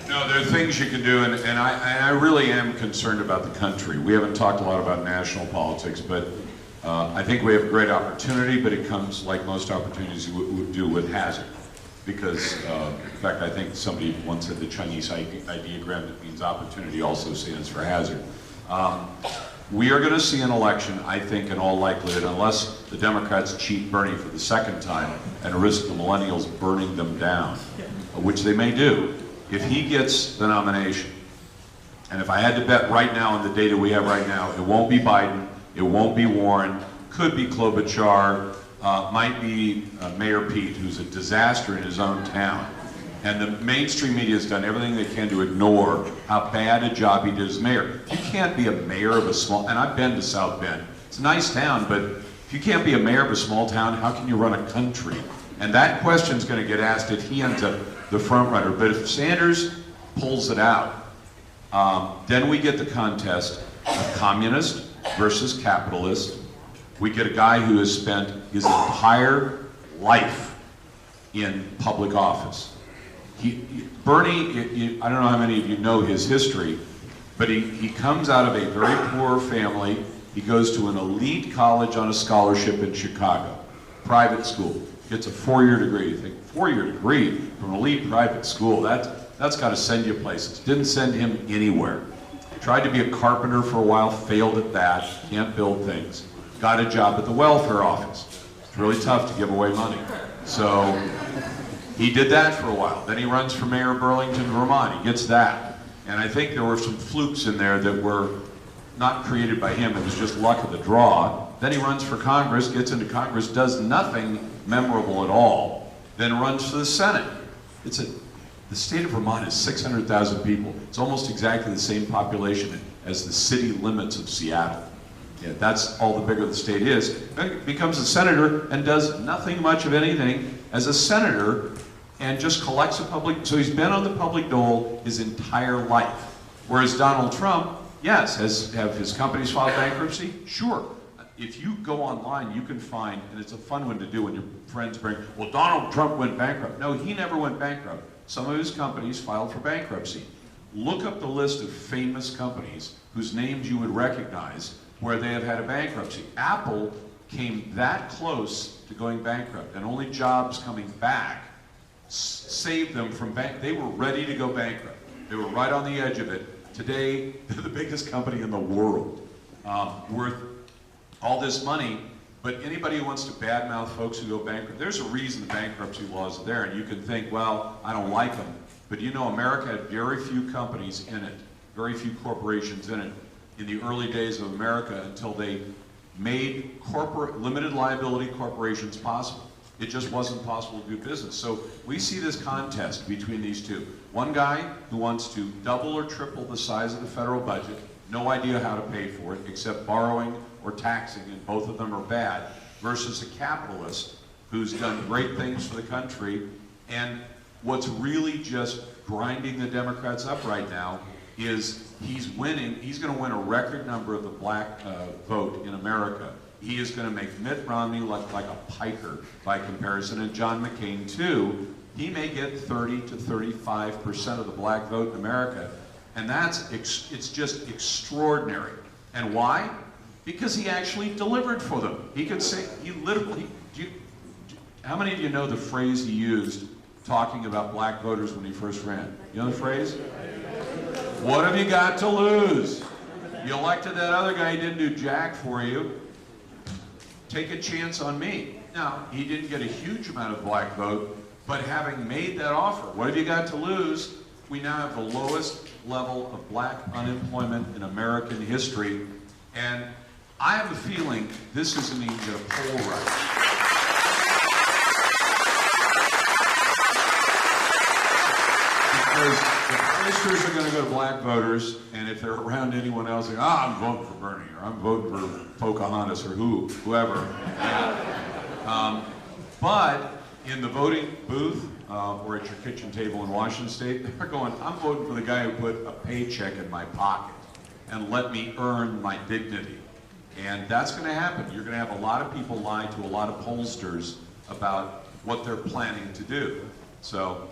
No, there are things you can do, and I really am concerned about the country. We haven't talked a lot about national politics, but I think we have a great opportunity, but it comes, like most opportunities, you would do with hazard. Because, in fact, I think somebody once said the Chinese ideogram that means opportunity also stands for hazard. We are going to see an election, I think, in all likelihood, unless the Democrats cheat Bernie for the second time and risk the millennials burning them down, which they may do, if he gets the nomination. And if I had to bet right now on the data we have right now, it won't be Biden, it won't be Warren, could be Klobuchar, might be Mayor Pete, who's a disaster in his own town. And the mainstream media has done everything they can to ignore how bad a job he did as mayor. You can't be a mayor of a small, and I've been to South Bend. It's a nice town, but if you can't be a mayor of a small town, how can you run a country? And that question's going to get asked if he ends up the front runner. But if Sanders pulls it out, then we get the contest of communist versus capitalist. We get a guy who has spent his entire life in public office. Bernie, I don't know how many of you know his history, but he comes out of a very poor family. He goes to an elite college on a scholarship in Chicago, private school. Gets a four-year degree. You think, four-year degree from an elite private school, that's got to send you places. Didn't send him anywhere. Tried to be a carpenter for a while, failed at that, can't build things. Got a job at the welfare office. It's really tough to give away money. So he did that for a while. Then he runs for mayor of Burlington, Vermont. He gets that. And I think there were some flukes in there that were not created by him. It was just luck of the draw. Then he runs for Congress, gets into Congress, does nothing memorable at all, then runs for the Senate. The state of Vermont is 600,000 people. It's almost exactly the same population as the city limits of Seattle. Yeah, that's all the bigger the state is. Then becomes a senator and does nothing much of anything as a senator and just collects a public, so he's been on the public dole his entire life. Whereas Donald Trump, yes, have his companies filed bankruptcy? Sure. If you go online, you can find, and it's a fun one to do when your friends bring, well, Donald Trump went bankrupt. No, he never went bankrupt. Some of his companies filed for bankruptcy. Look up the list of famous companies whose names you would recognize where they have had a bankruptcy. Apple came that close to going bankrupt, and only jobs coming back saved them from they were ready to go bankrupt. They were right on the edge of it. Today, they're the biggest company in the world, worth all this money. But anybody who wants to badmouth folks who go bankrupt, there's a reason the bankruptcy laws are there, and you can think, well, I don't like them. But you know, America had very few companies in it, very few corporations in it in the early days of America until they made limited liability corporations possible. It just wasn't possible to do business. So we see this contest between these two. One guy who wants to double or triple the size of the federal budget, no idea how to pay for it except borrowing or taxing, and both of them are bad, versus a capitalist who's done great things for the country. And what's really just grinding the Democrats up right now is he's going to win a record number of the black vote in America. He is going to make Mitt Romney look like a piker by comparison, and John McCain too. He may get 30 to 35% of the black vote in America, and it's just extraordinary. And why? Because he actually delivered for them. He could say, he literally, how many of you know the phrase he used talking about black voters when he first ran? You know the phrase? What have you got to lose? You elected that other guy, he didn't do jack for you. Take a chance on me. Now, he didn't get a huge amount of black vote, but having made that offer, what have you got to lose? We now have the lowest level of black unemployment in American history, and I have a feeling this isn't even going to poll right. Because the posters are going to go to black voters, and if they're around anyone else, like, I'm voting for Bernie, or I'm voting for Pocahontas, or whoever. But in the voting booth, or at your kitchen table in Washington State, they're going, I'm voting for the guy who put a paycheck in my pocket and let me earn my dignity. And that's going to happen. You're going to have a lot of people lie to a lot of pollsters about what they're planning to do. So